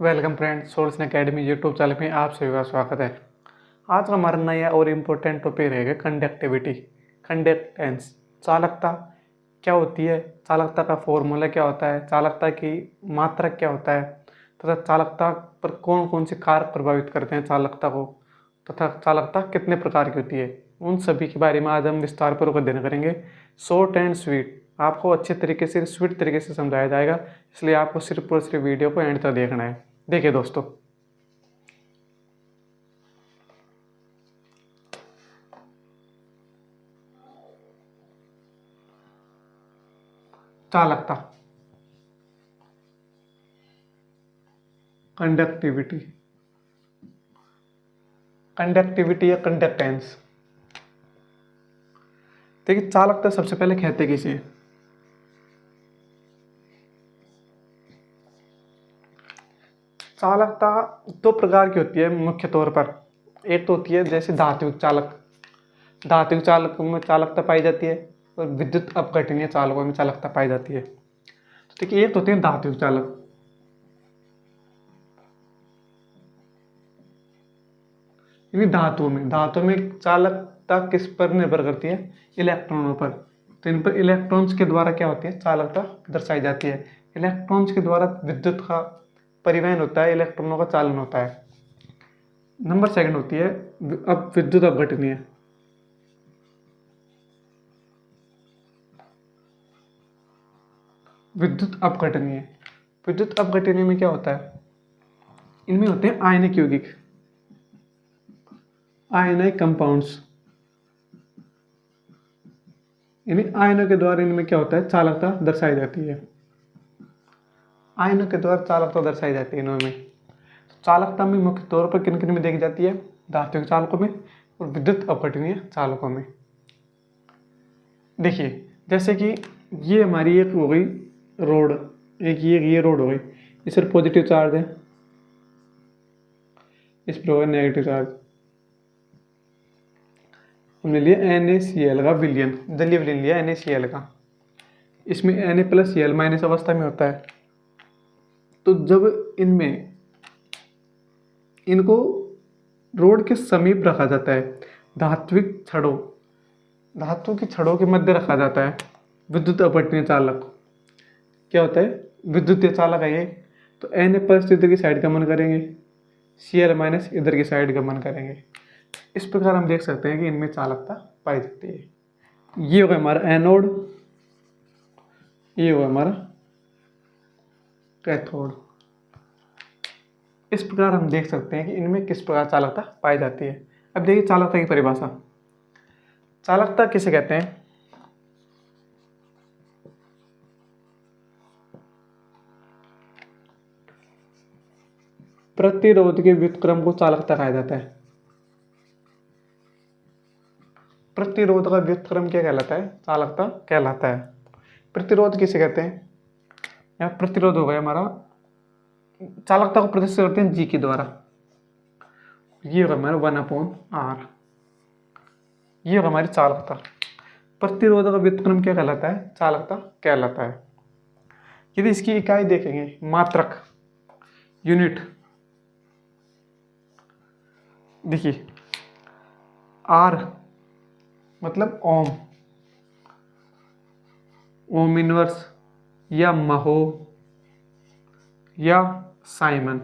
Welcome friends, souls academy YouTube channel में आप सभी का स्वागत है। आज का हमारा नया और इम्पोर्टेंट टॉपिक रहेगा कंडक्टिविटी, कंडक्टेंस। चालकता क्या होती है, चालकता का फॉर्मूला क्या होता है, चालकता की मात्रक क्या होता है तथा चालकता पर कौन कौन से कारक प्रभावित करते हैं चालकता को, तथा चालकता कितने प्रकार की होती है, उन सभी के बारे में आज हम विस्तारपूर्वक अध्ययन करेंगे। शॉर्ट एंड स्वीट, आपको अच्छे तरीके से स्वीट तरीके से समझाया जाएगा, इसलिए आपको सिर्फ और सिर्फ वीडियो को एंड तक देखना है। देखिए दोस्तों, चालकता, कंडक्टिविटी, कंडक्टिविटी या कंडक्टेंस। देखिए, चालकता सबसे पहले कहते किसे, चालकता दो प्रकार की होती है मुख्य तौर पर। एक तो होती है जैसे धात्विक चालक, धात्विक चालक में चालकता पाई जाती है, और विद्युत अपघटनीय चालकों में चालकता पाई जाती है। तो देखिए, एक तो होते हैं धात्विक चालक। यानी धातुओं में चालकता किस पर निर्भर करती है, इलेक्ट्रॉनों पर। तो इन पर इलेक्ट्रॉन्स के द्वारा क्या होती है, चालकता दर्शाई जाती है। इलेक्ट्रॉन्स के द्वारा विद्युत का परिवहन होता है, इलेक्ट्रॉनों का चालन होता है। नंबर सेकंड होती है अब विद्युत अपघटनीय। विद्युत अपघटनीय, विद्युत अपघटनीय में क्या होता है, इनमें होते हैं आयनिक यौगिक, आयनिक कंपाउंड्स। यानी आयनों के द्वारा इनमें क्या होता है, चालकता दर्शाई जाती है। आयनों के द्वारा चालकता दर्शाई जाती है इनमें। चालकता में मुख्य तौर पर किन किन में देखी जाती है, धात्विक चालकों में और विद्युत अपघटनीय चालकों में। देखिए, जैसे कि ये हमारी एक हो गई रोड, एक ये रोड हो गई, इस पर पॉजिटिव चार्ज है, इस पर होगा नेगेटिव चार्ज। हमने लिया NaCl का विलयन, जलीय विलयन लिया NaCl का। इसमें Na+Cl- अवस्था में होता है। तो जब इनको रोड के समीप रखा जाता है, धात्विक छड़ों, धातु की छड़ों के मध्य रखा जाता है, विद्युत अपघटनीय चालक क्या होता है, विद्युतीय चालक है ये। तो Na+ इधर की साइड गमन करेंगे, Cl- इधर की साइड गमन करेंगे। इस प्रकार हम देख सकते हैं कि इनमें चालकता पाई जाती है। ये होगा हमारा एनोड, ये होगा हमारा कैथोड। इस प्रकार हम देख सकते हैं कि इनमें किस प्रकार चालकता पाई जाती है। अब देखिए चालकता की परिभाषा। चालकता किसे कहते हैं, प्रतिरोध के व्युत्क्रम को चालकता कहा जाता है। प्रतिरोध का व्युत्क्रम क्या कहलाता है, चालकता कहलाता है। प्रतिरोध किसे कहते हैं, यहाँ प्रतिरोध हो गया हमारा, चालकता को प्रदर्शित करते हैं G के द्वारा। ये होगा हमारा 1/R, ये होगा हमारी चालकता। प्रतिरोध का व्युत्क्रम क्या कहलाता है, चालकता कहलाता है। यदि इसकी इकाई देखेंगे, मात्रक, यूनिट, देखिए R मतलब ओम, ओम इनवर्स या महो या साइमन,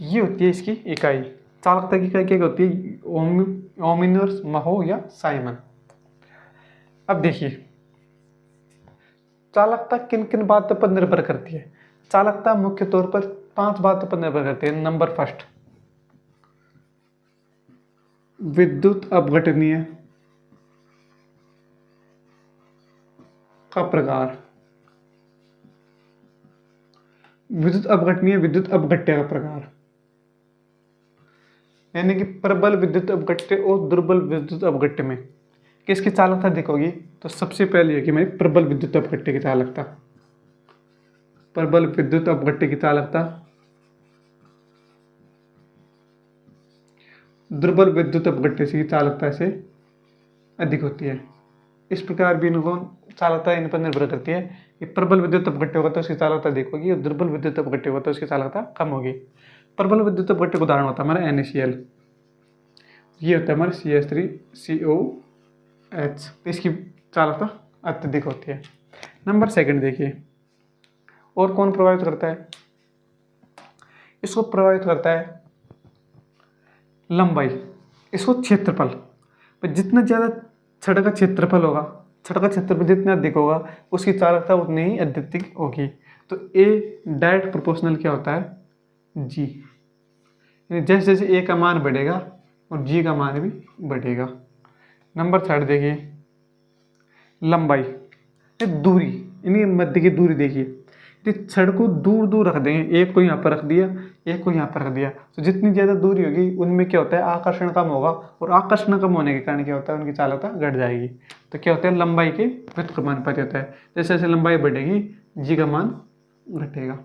ये होती है इसकी इकाई। चालकता की इकाई क्या होती है, ओम इनवर्स, महो या साइमन। अब देखिए, चालकता किन किन बातों पर निर्भर करती है। चालकता मुख्य तौर पर 5 बातों पर निर्भर करती है। नंबर फर्स्ट, विद्युत अपघटनीय का प्रकार, विद्युत अपघटनीय विद्युत अपघट्य का प्रकार, यानी कि प्रबल विद्युत अपघट्य और दुर्बल विद्युत अपघट्य में किसकी चालकता दिखोगी। तो सबसे पहले है कि मेरी प्रबल विद्युत अपघट्य की चालकता, प्रबल विद्युत अपघट्य की चालकता दुर्बल विद्युत अपघट्य की चालकता से अधिक होती है। इस प्रकार भी इनको चालकता इन पर निर्भर करती है कि प्रबल विद्युत अपघट्य होगा तो उसकी चालकता अधिक होगी और दुर्बल विद्युत अपघट्य होगा तो उसकी चालकता कम होगी। प्रबल विद्युत अपघट्य का उदाहरण होता है हमारा NaCl, ये होता है हमारा CH3COH, तो इसकी चालकता अत्यधिक होती है। नंबर सेकंड देखिए, और कौन प्रभावित करता है? इसको प्रभावित करता है लंबाई, इसको क्षेत्रफल। पर जितना ज़्यादा छड़ का क्षेत्रफल होगा, छड़ का क्षेत्रफल जितना अधिक होगा उसकी चालकता उतनी ही अधिक होगी। तो ए डायरेक्ट प्रोपोर्शनल क्या होता है? जी। जैसे जैसे ए का मान बढ़ेगा और जी का मान भी बढ़ेगा। नंबर थर्ड देखिए, लंबाई, दूरी, इन्हीं मध्य की दूरी देखिए। यदि छड़ को दूर दूर रख देंगे, एक को यहाँ पर रख दिया, एक को यहाँ पर रख दिया, तो जितनी ज़्यादा दूरी होगी उनमें क्या होता है? आकर्षण कम होगा, और आकर्षण कम होने के कारण क्या होता है? उनकी चालकता घट जाएगी। तो क्या होता है? लंबाई के व्युत्क्रमानुपाती होता है। जैसे जैसे लंबाई बढ़ेगी जी का मान घटेगा।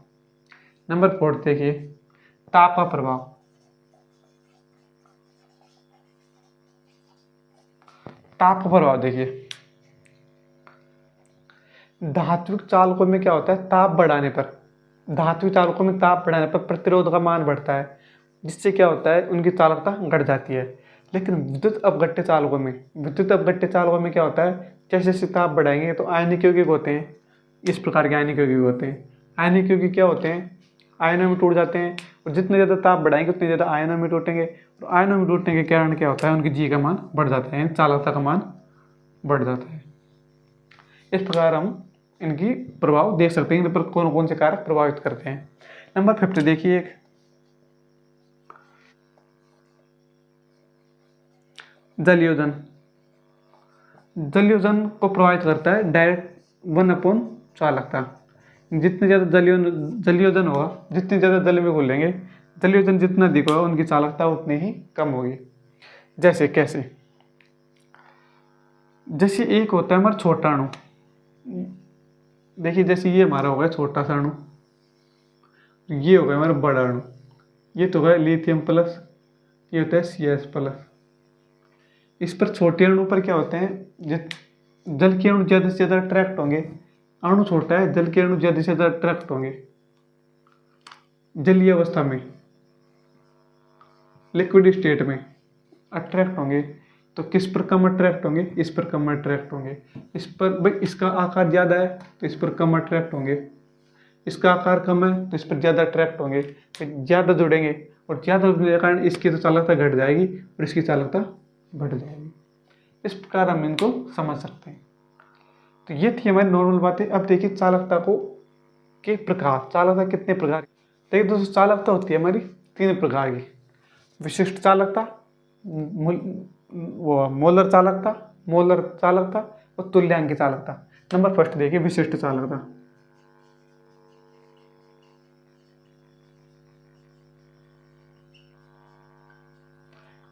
नंबर फोर्थ देखिए, ताप का प्रभाव। ताप का प्रभाव देखिए, धात्विक चालकों में क्या होता है? ताप बढ़ाने पर, धात्विक चालकों में ताप बढ़ाने पर प्रतिरोध का मान बढ़ता है, जिससे क्या होता है? उनकी चालकता घट जाती है। लेकिन विद्युत अपघट्य चालकों में, विद्युत अपघट्य चालकों में क्या होता है? जैसे जैसे ताप बढ़ाएंगे तो आयनिक यौगिक होते हैं, इस प्रकार के आयनिक यौगिक होते हैं। आयनिक यौगिक क्या होते हैं? आयनों में टूट जाते हैं, और जितने ज़्यादा ताप बढ़ाएंगे उतने ज़्यादा आयनों में टूटेंगे, और आयनों में टूटने के कारण क्या होता है? उनकी जी का मान बढ़ जाता है, चालकता का मान बढ़ जाता है। इस प्रकार हम इनकी प्रभाव देख सकते हैं, इन पर कौन कौन से कारक प्रभावित करते हैं। नंबर 50 देखिए, एक जलयोजन। जलयोजन को प्रभावित करता है डायरेक्ट 1 चालकता। जितने ज़्यादा जलयोजन होगा, जितने ज़्यादा जल में घुलेंगे, जलयोजन जितना अधिक होगा उनकी चालकता उतनी ही कम होगी। जैसे कैसे? जैसे एक होता है हमारा छोटा अणु, देखिए जैसे ये हमारा होगा छोटा सा अणु, ये होगा हमारा बड़ा अणु, ये तो होगा लिथियम प्लस, ये होता है CS प्लस। इस पर छोटे अणु पर क्या होते हैं? जल के अणु ज़्यादा से ज़्यादा अट्रैक्ट होंगे, अणु छोटा है, जल के अणु ज़्यादा से ज़्यादा अट्रैक्ट होंगे जलीय अवस्था में, लिक्विड स्टेट में अट्रैक्ट होंगे। तो किस पर कम अट्रैक्ट होंगे? इस पर कम अट्रैक्ट होंगे। इस पर भाई इसका आकार ज़्यादा है तो इस पर कम अट्रैक्ट होंगे, इसका आकार कम है तो इस पर ज़्यादा अट्रैक्ट होंगे। ज़्यादा जुड़ेंगे, और ज़्यादा जुड़ने के कारण इसकी तो चालकता घट जाएगी और इसकी चालकता बढ़ जाएगी। इस प्रकार हम इनको समझ सकते हैं। तो ये थी हमारी नॉर्मल बातें। अब देखिए चालकता को के प्रकार, चालकता कितने प्रकार की? देखिए दोस्तों, चालकता होती है हमारी 3 प्रकार की: विशिष्ट चालकता, मोलर चालकता और तुल्यांकी चालकता। नंबर फर्स्ट देखिए, विशिष्ट चालकता।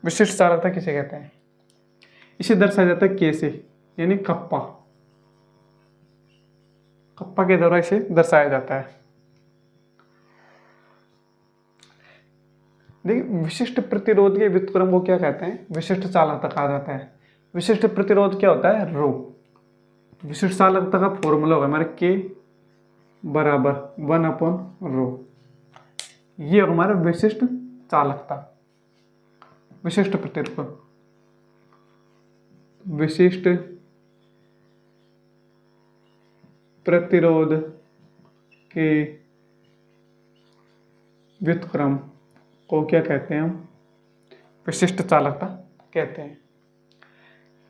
विशिष्ट चालकता किसे कहते हैं? इसे दर्शाया जाता है K से, यानी कप्पा, कप्पा के द्वारा इसे दर्शाया जाता है। देखिए विशिष्ट प्रतिरोध के व्युत्क्रम को क्या कहते हैं? विशिष्ट चालकता कहा जाता है। विशिष्ट प्रतिरोध क्या होता है? रो। विशिष्ट चालकता का फॉर्मूला होगा हमारे K बराबर 1/रो। ये होगा हमारा विशिष्ट चालकता, विशिष्ट प्रतिरोध, विशिष्ट प्रतिरोध के व्युत्क्रम को क्या कहते हैं? हम विशिष्ट चालकता कहते हैं।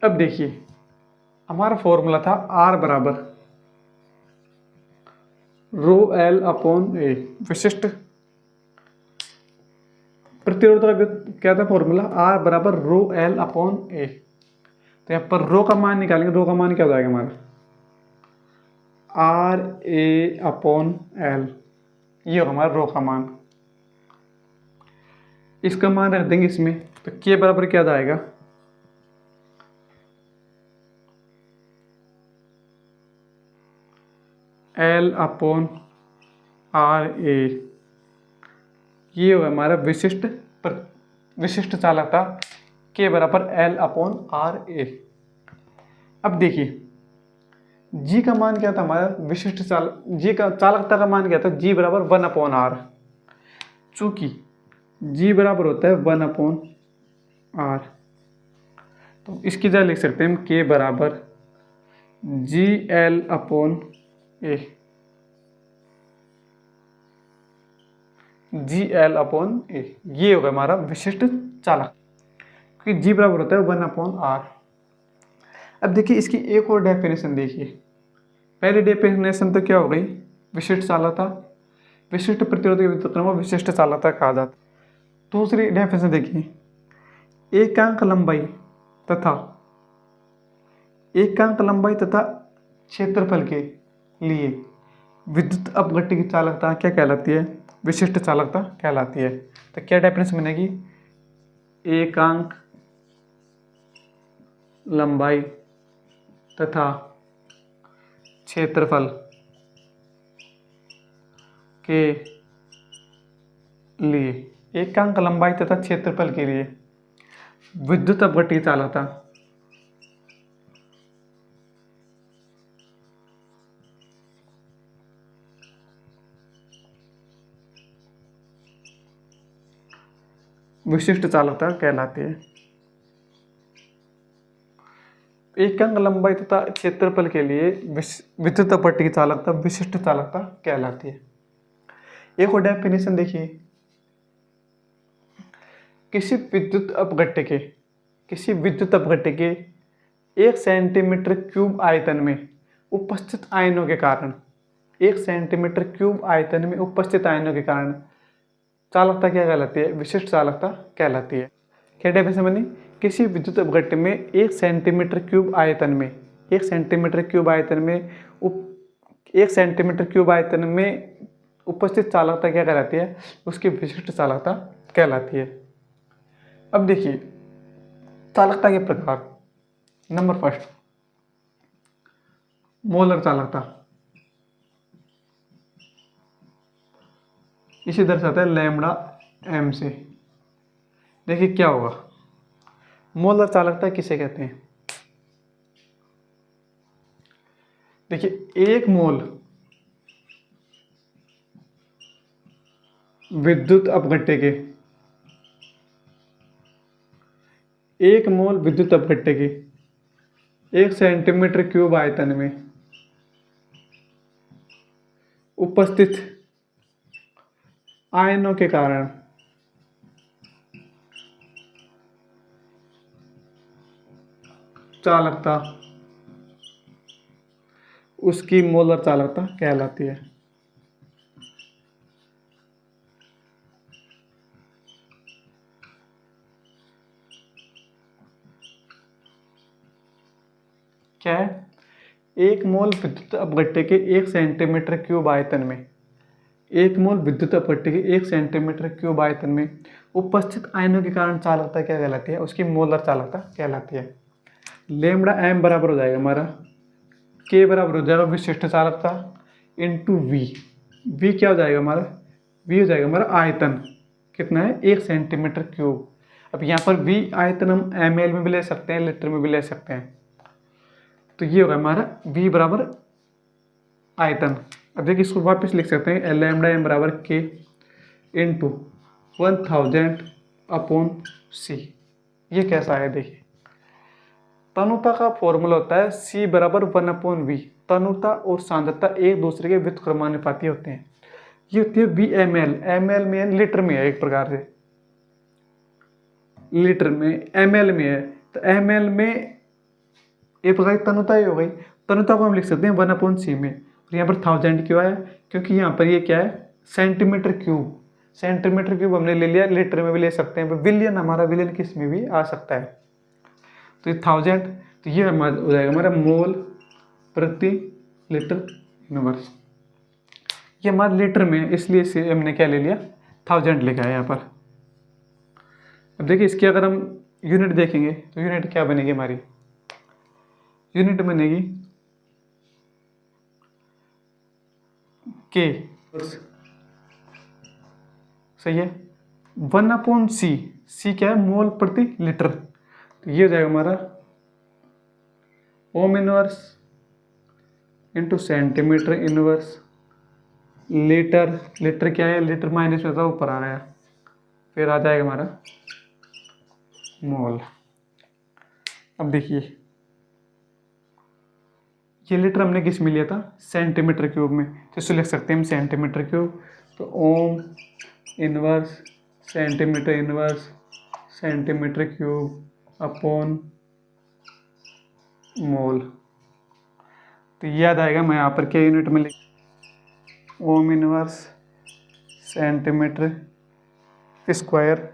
अब देखिए हमारा फॉर्मूला था R बराबर ρL/A। विशिष्ट प्रतिरोध का क्या था फॉर्मूला? R बराबर ρL/A। तो यहाँ पर रो का मान निकालेंगे, रो का मान क्या हो जाएगा हमारा? RA/L। ये होगा हमारा रो का मान। इसका मान रख देंगे इसमें, तो K बराबर क्या जाएगा? L/RA। ये होगा हमारा विशिष्ट चालकता K बराबर L/RA। अब देखिए जी का मान क्या था हमारा, विशिष्ट जी का चालकता का मान क्या था, जी बराबर 1/r। चूंकि जी बराबर होता है 1/r, तो इसकी जगह लिख सकते हैं हम के बराबर GL/A। GL/A ये होगा हमारा विशिष्ट चालक, क्योंकि जी बराबर होता है 1/r। अब देखिए इसकी एक और डेफिनेशन देखिए। पहली डेफिनेशन तो क्या हो गई, विशिष्ट चालकता, विशिष्ट प्रतिरोध के विद्युत क्रम को विशिष्ट चालकता कहा जाता है। दूसरी डेफिनेशन देखिए, एकांक लंबाई तथा क्षेत्रफल के लिए विद्युत अपघट्य की चालकता क्या कहलाती है, विशिष्ट चालकता कहलाती है। तो क्या डेफिनेशन बनेगी, एकांक लंबाई तथा क्षेत्रफल के लिए, एकांक लंबाई तथा क्षेत्रफल के लिए विद्युत अपघट्य की चालकता विशिष्ट चालकता कहलाती है। एकांक लंबाई तथा क्षेत्रफल के लिए विद्युत अपघट्य की चालकता विशिष्ट चालकता कहलाती है। एक और डेफिनेशन देखिए, किसी विद्युत अपघट्य के 1 सेंटीमीटर क्यूब आयतन में उपस्थित आयनों के कारण, 1 सेंटीमीटर क्यूब आयतन में उपस्थित आयनों के कारण चालकता क्या कहलाती है, विशिष्ट चालकता कहलाती है। क्या डेफिनेशन बनी, किसी विद्युत अपघट्य में 1 सेंटीमीटर क्यूब आयतन में 1 सेंटीमीटर क्यूब आयतन में उपस्थित चालकता क्या कहलाती है, उसकी विशिष्ट चालकता कहलाती है। अब देखिए चालकता के प्रकार। नंबर फर्स्ट, मोलर चालकता, इसे दर्शाता है लैम्बडा m से। देखिए क्या होगा, मोलर चालकता किसे कहते हैं, देखिए एक मोल विद्युत अपघट्य के 1 सेंटीमीटर क्यूब आयतन में उपस्थित आयनों के कारण चालकता उसकी मोलर चालकता कहलाती है। क्या है, एक मोल विद्युत अपघट्य के 1 सेंटीमीटर क्यूब आयतन में, एक मोल विद्युत अपघट्य के 1 सेंटीमीटर क्यूब आयतन में उपस्थित आयनों के कारण चालकता क्या कहलाती है, उसकी मोलर चालकता कहलाती है। लैम्बडा m बराबर हो जाएगा हमारा, k बराबर हो जाएगा विशिष्ट चालकता इंटू v क्या हो जाएगा हमारा, v हो जाएगा हमारा आयतन, कितना है 1 सेंटीमीटर क्यूब। अब यहाँ पर v आयतन हम ml में भी ले सकते हैं, लीटर में भी ले सकते हैं, तो ये होगा हमारा v बराबर आयतन। अब देखिए इसको वापस लिख सकते हैं, लैम्बडा m बराबर k इंटू 1000/c। ये कैसा है, देखिए तनुता का फॉर्मूला होता है c बराबर 1/v। तनुता और सांद्रता एक दूसरे के व्युत्क्रमानुपाती होते हैं। ये होती है VML, ml में लीटर में है, एक प्रकार से लीटर में, ml में है, तो ml में एक प्रकार की तनुता ही हो गई। तनुता को हम लिख सकते हैं 1/c में, और यहाँ पर 1000 क्यों है, क्योंकि यहाँ पर ये क्या है सेंटीमीटर क्यूब हमने ले लिया, लीटर में भी ले सकते हैं, विलियन हमारा विलियन किस में भी आ सकता है, तो ये 1000, तो ये हो जाएगा हमारा मोल प्रति लीटर यूनिवर्स। ये हमारे लीटर में, इसलिए इसे हमने क्या ले लिया 1000 लिखा है यहाँ पर। अब देखिए इसकी अगर हम यूनिट देखेंगे तो यूनिट क्या बनेगी हमारी, यूनिट बनेगी के, सही है, 1/c, c क्या है मोल प्रति लीटर, तो ये हो जाएगा हमारा ohm inverse into centimetre inverse, litre, litre क्या है, लीटर माइनस में था ऊपर आ रहा है, फिर आ जाएगा हमारा मोल। अब देखिए ये लीटर हमने किस में लिया था, सेंटीमीटर क्यूब में, तो इसको लिख सकते हैं हम सेंटीमीटर क्यूब। तो ohm inverse centimetre cube upon mole. तो याद आएगा मैं यहाँ पर क्या यूनिट में लिख, ohm inverse centimetre square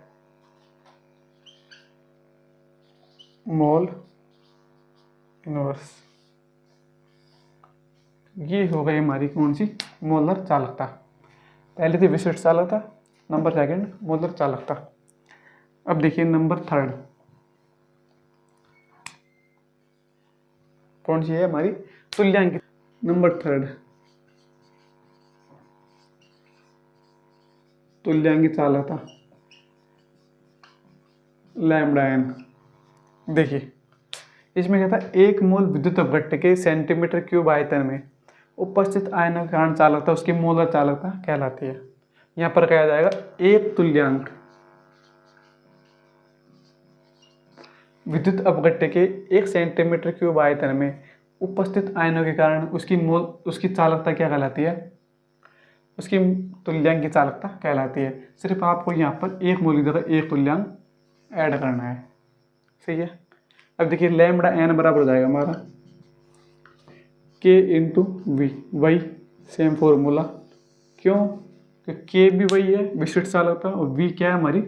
mole inverse. ये हो गई हमारी कौन सी, मोलर चालकता। पहले थी विशिष्ट चालकता, नंबर सेकंड मोलर चालकता। अब देखिए नंबर थर्ड कौन सी है हमारी, तुल्यांकित। नंबर थर्ड तुल्यांकित चालकता लैम्डा एन। देखिए इसमें क्या था, एक मोल विद्युत अपघट्य के सेंटीमीटर क्यूब आयतन में उपस्थित आयनों के कारण चालकता उसकी मोलर चालकता कहलाती है। यहाँ पर कहा जाएगा एक तुल्यांक विद्युत अपघट्य के 1 सेंटीमीटर क्यूब आयतन में उपस्थित आयनों के कारण उसकी चालकता क्या कहलाती है, उसकी तुल्यांक की चालकता कहलाती है। सिर्फ आपको यहाँ पर एक मोल की जगह एक तुल्यांक ऐड करना है, सही है। अब देखिए लैम्डा एन बराबर हो जाएगा हमारा के इंटू वी, वही सेम फॉर्मूला। क्यों, क्योंकि के भी वही है विशिष्ट चालकता, और वी क्या है हमारी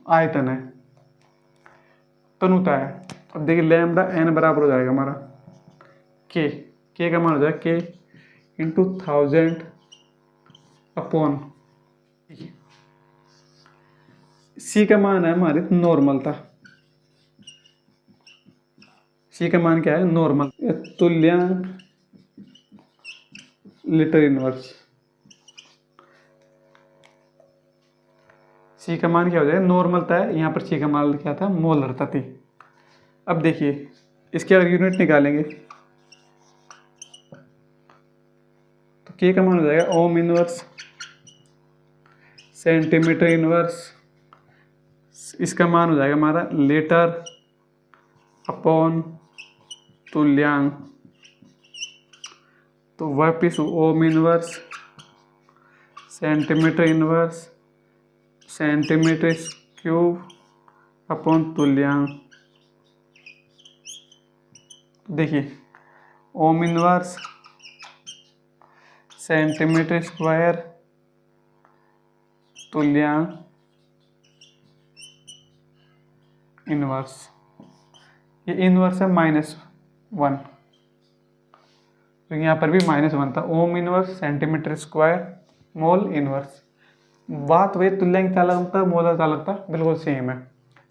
आयतन है, तनुता है। अब देखिए लैम्डा एन बराबर हो जाएगा हमारा के का मान हो जाएगा के इंटू 1000 अपॉन सी का मान है हमारी नॉर्मलता। सी का मान क्या है, नॉर्मल, तुल्यांक लीटर इनवर्स। सी का मान क्या हो जाएगा, नॉर्मलता है, यहाँ पर सी का मान क्या था, मोलरता थी। अब देखिए इसके अगर यूनिट निकालेंगे तो के का मान हो जाएगा ओम इनवर्स सेंटीमीटर इनवर्स, इसका मान हो जाएगा हमारा लीटर अपॉन तुल्यांक। तो वापिस ohm inverse centimetre cube upon तुल्यांक। देखिए ओम इनवर्स सेंटीमीटर स्क्वायर तुल्यांक इनवर्स। ये इनवर्स है -1, तो यहाँ पर भी -1 था। Ohm inverse centimetre square mole inverse. बात वही तुल्यांक चालकता मोलर चालकता बिल्कुल सेम है,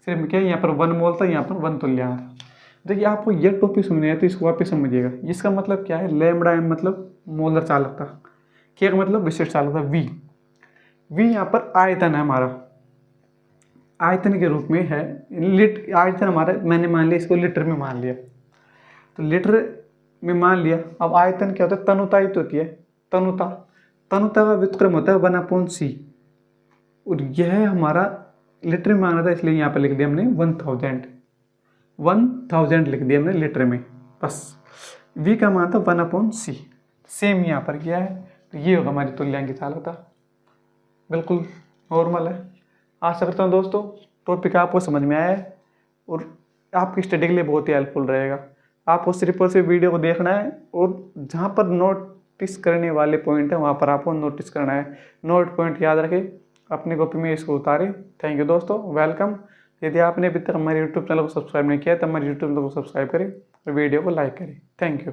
सिर्फ क्या यहाँ पर 1 मोल था, यहाँ पर 1 तुल्यांक था। देखिए आपको ये टॉपिक सुनने है तो इसको वापस समझिएगा। इसका मतलब क्या है, लैम्डा एम मतलब मोलर चालकता, के का मतलब विशिष्ट चालकता, वी यहाँ पर आयतन है हमारा, आयतन के रूप में है। आयतन हमारा मैंने मान लिया, इसको लीटर में मान लिया, तो लीटर में मान लिया। अब आयतन क्या होता है, तनुता ही तो होती है, तनुता का व्युत्क्रम होता है 1/c, और यह हमारा लीटर में मांगा था, इसलिए यहाँ पर लिख दिया हमने 1000 लिख दिया हमने लीटर में, बस। v का मान था 1/c, सेम यहाँ पर किया है। तो ये होगा हमारी तुल्यांक चालकता, बिल्कुल नॉर्मल है। आशा करता हूँ दोस्तों टॉपिक आपको समझ में आया है और आपकी स्टडी के लिए बहुत ही हेल्पफुल रहेगा। आपको सिर्फ और सिर्फ वीडियो को देखना है, और जहाँ पर नोटिस करने वाले पॉइंट है वहाँ पर आपको नोटिस करना है। नोट पॉइंट याद रखें, अपनी कॉपी में इसको उतारें। थैंक यू दोस्तों, वेलकम। यदि आपने अभी तक हमारे यूट्यूब चैनल को सब्सक्राइब नहीं किया तो हमारे यूट्यूब चैनल को सब्सक्राइब करें और वीडियो को लाइक करें। Thank you.